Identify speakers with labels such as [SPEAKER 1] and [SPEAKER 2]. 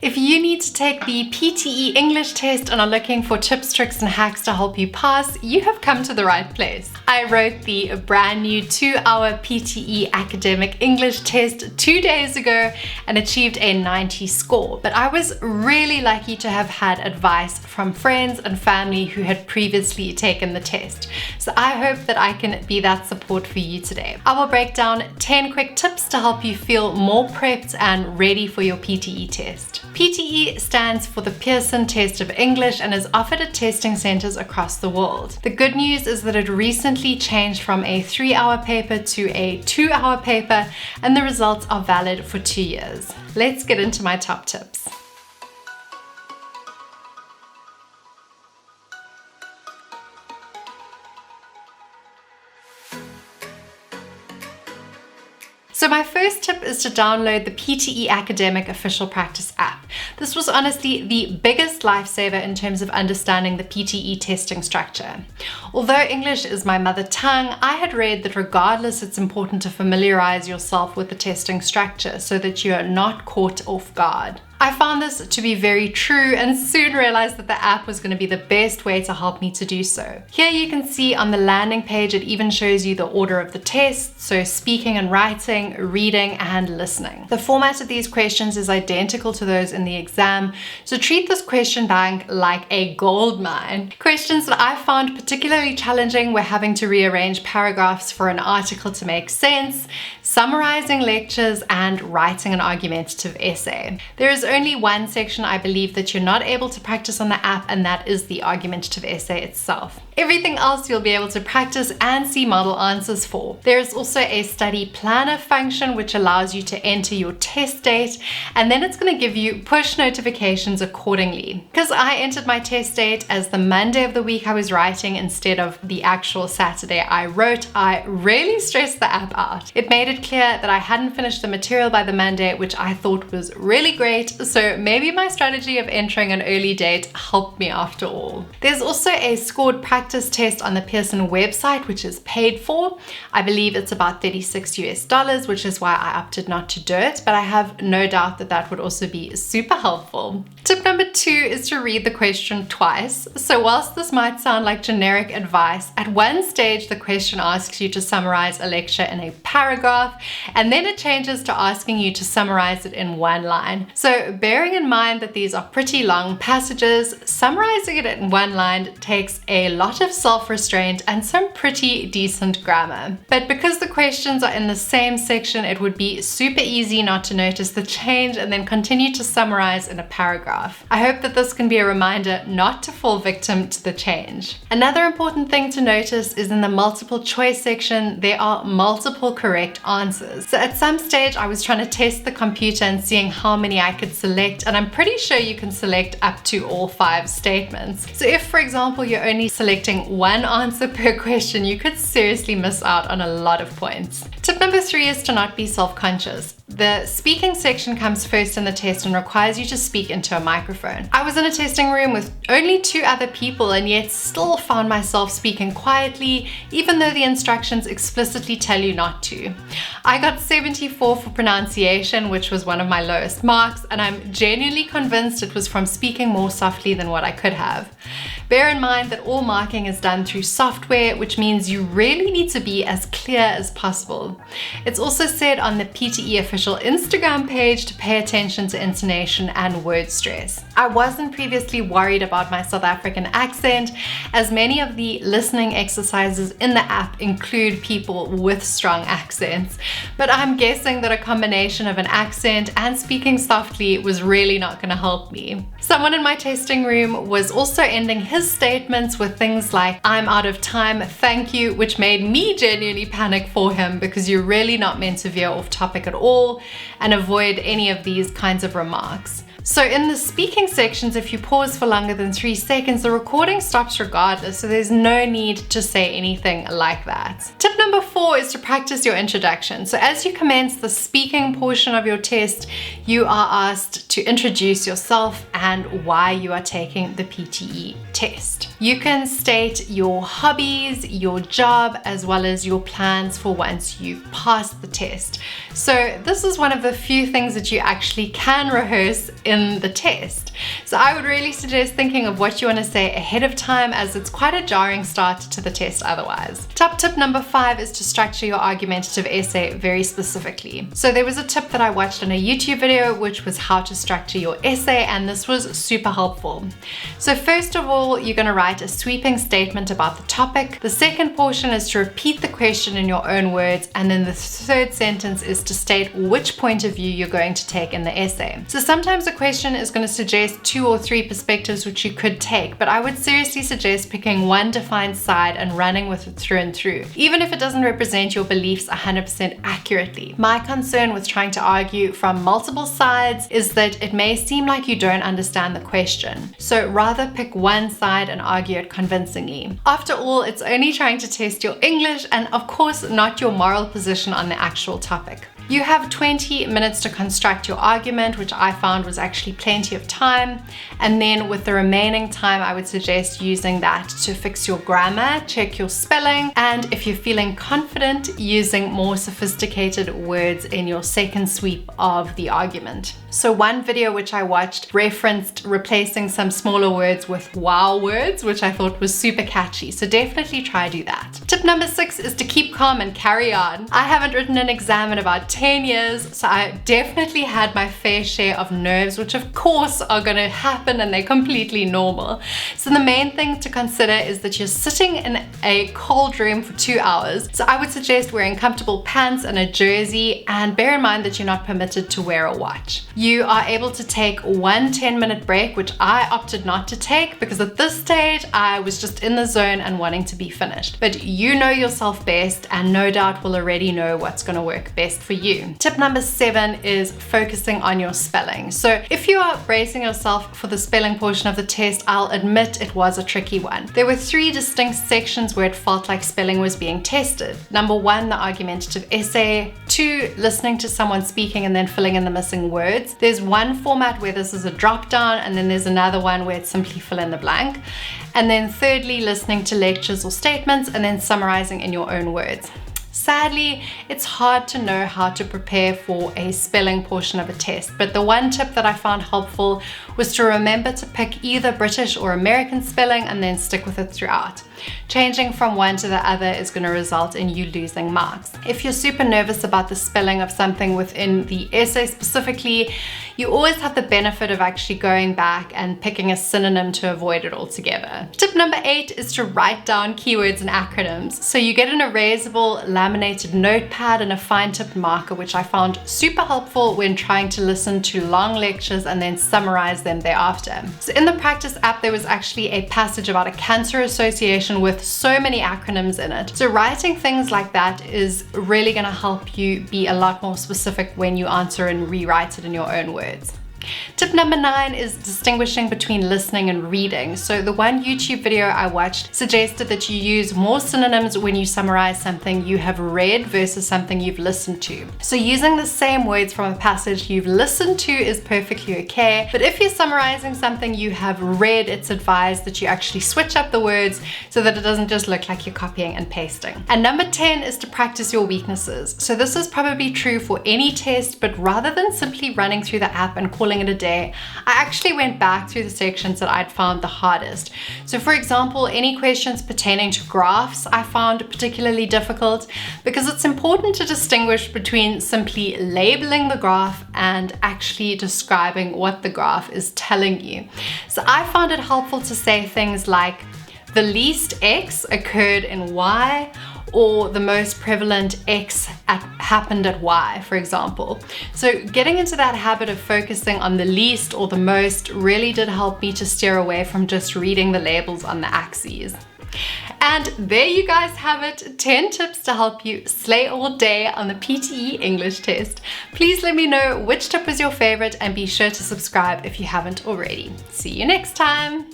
[SPEAKER 1] If you need to take the PTE English test and are looking for tips, tricks, and hacks to help you pass, you have come to the right place. I wrote the brand new 2-hour PTE Academic English test 2 days ago and achieved a 90 score, but I was really lucky to have had advice from friends and family who had previously taken the test. So I hope that I can be that support for you today. I will break down 10 quick tips to help you feel more prepped and ready for your PTE test. PTE stands for the Pearson Test of English and is offered at testing centers across the world. The good news is that it recently changed from a 3-hour paper to a 2-hour paper, and the results are valid for 2 years. Let's get into my top tips. So my first tip is to download the PTE Academic official practice app. This was honestly the biggest lifesaver in terms of understanding the PTE testing structure. Although English is my mother tongue, I had read that regardless, it's important to familiarize yourself with the testing structure so that you are not caught off guard. I found this to be very true and soon realized that the app was going to be the best way to help me to do so. Here you can see on the landing page it even shows you the order of the tests, so speaking and writing, reading and listening. The format of these questions is identical to those in the exam, so treat this question bank like a gold mine. Questions that I found particularly challenging were having to rearrange paragraphs for an article to make sense, summarizing lectures, and writing an argumentative essay. There is only one section I believe that you're not able to practice on the app, and that is the argumentative essay itself. Everything else you'll be able to practice and see model answers for. There is also a study planner function which allows you to enter your test date, and then it's going to give you push notifications accordingly. Because I entered my test date as the Monday of the week I was writing instead of the actual Saturday I wrote, I really stressed the app out. It made it clear that I hadn't finished the material by the Monday, which I thought was really great, so maybe my strategy of entering an early date helped me after all. There's also a scored practice test on the Pearson website, which is paid for. I believe it's about $36 US, which is why I opted not to do it, but I have no doubt that that would also be super helpful. Tip number 2 is to read the question twice. So whilst this might sound like generic advice, at one stage the question asks you to summarize a lecture in a paragraph, and then it changes to asking you to summarize it in one line. So bearing in mind that these are pretty long passages, summarizing it in one line takes a lot of self-restraint and some pretty decent grammar. But because the questions are in the same section, it would be super easy not to notice the change and then continue to summarize in a paragraph. I hope that this can be a reminder not to fall victim to the change. Another important thing to notice is in the multiple choice section, there are multiple correct answers. So at some stage I was trying to test the computer and seeing how many I could select, and I'm pretty sure you can select up to all 5 statements. So if, for example, you're only selecting one answer per question, you could seriously miss out on a lot of points. Tip number 3 is to not be self-conscious. The speaking section comes first in the test and requires you to speak into a microphone. I was in a testing room with only 2 other people and yet still found myself speaking quietly, even though the instructions explicitly tell you not to. I got 74 for pronunciation, which was one of my lowest marks, and I'm genuinely convinced it was from speaking more softly than what I could have. Bear in mind that all marking is done through software, which means you really need to be as clear as possible. It's also said on the PTE official Instagram page to pay attention to intonation and word stress. I wasn't previously worried about my South African accent, as many of the listening exercises in the app include people with strong accents, but I'm guessing that a combination of an accent and speaking softly was really not going to help me. Someone in my testing room was also ending his statements with things like, "I'm out of time, thank you," which made me genuinely panic for him, because you're really not meant to veer off topic at all and avoid any of these kinds of remarks. So in the speaking sections, if you pause for longer than 3 seconds, the recording stops regardless, so there's no need to say anything like that. Tip number 4 is to practice your introduction. So as you commence the speaking portion of your test, you are asked to introduce yourself and why you are taking the PTE test. You can state your hobbies, your job, as well as your plans for once you've passed the test. So this is one of the few things that you actually can rehearse in the test. So I would really suggest thinking of what you want to say ahead of time, as it's quite a jarring start to the test otherwise. Top tip number 5 is to structure your argumentative essay very specifically. So there was a tip that I watched on a YouTube video which was how to structure your essay, and this was super helpful. So first of all, you're going to write a sweeping statement about the topic. The second portion is to repeat the question in your own words, and then the third sentence is to state which point of view you're going to take in the essay. So sometimes a question is going to suggest 2 or 3 perspectives which you could take, but I would seriously suggest picking one defined side and running with it through and through, even if it doesn't represent your beliefs 100% accurately. My concern with trying to argue from multiple sides is that it may seem like you don't understand the question. So rather pick one side and argue it convincingly. After all, it's only trying to test your English and of course not your moral position on the actual topic. You have 20 minutes to construct your argument, which I found was actually plenty of time. And then with the remaining time, I would suggest using that to fix your grammar, check your spelling, and if you're feeling confident, using more sophisticated words in your second sweep of the argument. So one video which I watched referenced replacing some smaller words with wow words, which I thought was super catchy. So definitely try do that. Tip number 6 is to keep calm and carry on. I haven't written an exam in about 10 years, so I definitely had my fair share of nerves, which of course are going to happen and they're completely normal. So the main thing to consider is that you're sitting in a cold room for 2 hours. So I would suggest wearing comfortable pants and a jersey, and bear in mind that you're not permitted to wear a watch. You are able to take one 10-minute break, which I opted not to take because at this stage I was just in the zone and wanting to be finished. But you know yourself best and no doubt will already know what's going to work best for you. Tip number 7 is focusing on your spelling. So if you are bracing yourself for the spelling portion of the test, I'll admit it was a tricky one. There were 3 distinct sections where it felt like spelling was being tested. Number 1, the argumentative essay. 2, listening to someone speaking and then filling in the missing words. There's one format where this is a drop down, and then there's another one where it's simply fill in the blank. And then thirdly, listening to lectures or statements and then summarizing in your own words. Sadly, it's hard to know how to prepare for a spelling portion of a test, but the one tip that I found helpful was to remember to pick either British or American spelling and then stick with it throughout. Changing from one to the other is going to result in you losing marks. If you're super nervous about the spelling of something within the essay specifically, you always have the benefit of actually going back and picking a synonym to avoid it altogether. Tip number 8 is to write down keywords and acronyms. So you get an erasable laminated notepad and a fine-tipped marker, which I found super helpful when trying to listen to long lectures and then summarize them thereafter. So in the Practice app, there was actually a passage about a cancer association with so many acronyms in it. So writing things like that is really going to help you be a lot more specific when you answer and rewrite it in your own words. Tip number 9 is distinguishing between listening and reading. So the one YouTube video I watched suggested that you use more synonyms when you summarize something you have read versus something you've listened to. So using the same words from a passage you've listened to is perfectly okay, but if you're summarizing something you have read, it's advised that you actually switch up the words so that it doesn't just look like you're copying and pasting. And number 10 is to practice your weaknesses. So this is probably true for any test, but rather than simply running through the app and calling it a day, I actually went back through the sections that I'd found the hardest. So for example, any questions pertaining to graphs I found particularly difficult because it's important to distinguish between simply labeling the graph and actually describing what the graph is telling you. So I found it helpful to say things like the least X occurred in Y, or the most prevalent X happened at Y, for example. So getting into that habit of focusing on the least or the most really did help me to steer away from just reading the labels on the axes. And there you guys have it, 10 tips to help you slay all day on the PTE English test. Please let me know which tip was your favorite and be sure to subscribe if you haven't already. See you next time.